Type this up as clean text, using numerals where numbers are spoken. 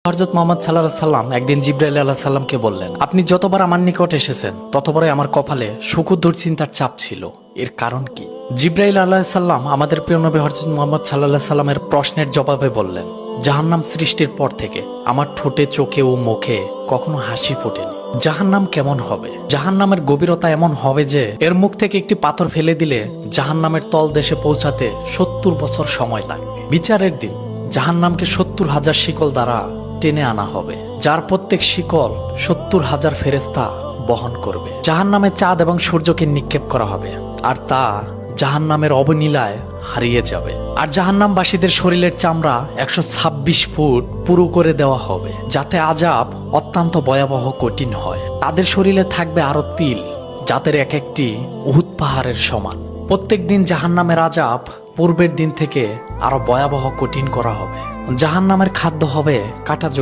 হযরত মুহাম্মদ সাল্লাল্লাহু আলাইহি সাল্লাম একদিন জিবরাইল আলাইহিস সালামকে বললেন, আপনি যতবার আমার নিকট এসেছেন ততবারই আমার কপালে সুখ ও দুশ্চিন্তার চাপ ছিল। এর কারণ কি? জিবরাইল আলাইহিস সালাম আমাদের প্রিয় নবী হযরত মুহাম্মদ সাল্লাল্লাহু আলাইহি সাল্লামের প্রশ্নের জবাবে বললেন, জাহান্নাম সৃষ্টির পর থেকে আমার ঠোঁটে, চোখে ও মুখে কখনো হাসি ফোটেনি। জাহান্নাম কেমন হবে? জাহান্নামের গভীরতা এমন হবে যে এর মুখ থেকে একটি পাথর ফেলে দিলে জাহান্নামের তলদেশে পৌঁছাতে ৭০ বছর সময় লাগবে। বিচারের দিন জাহান্নামকে ৭০,০০০ শিকল দ্বারা টেনে আনা হবে, যার প্রত্যেক শিকল ৭০,০০০ ফেরেশতা বহন করবে। জাহান্নামে চাঁদ এবং সূর্যকে নিক্ষেপ করা হবে, আর তা জাহান্নামের অবনীলায় হারিয়ে যাবে। আর জাহান্নামবাসীদের শরীরের চামড়া ১২৬ ফুট পুরু করে দেওয়া হবে, যাতে আযাব অত্যন্ত ভয়াবহ কঠিন হয়। তাদের শরীরে থাকবে আরো তিল, যাদের এক একটি উহুদ পাহাড়ের সমান। প্রত্যেক দিন জাহান্নামের আযাব পূর্বের দিন থেকে আরো ভয়াবহ কঠিন করা হবে। জাহান্নামের খাদ্য হবে কাঁটাযুক্ত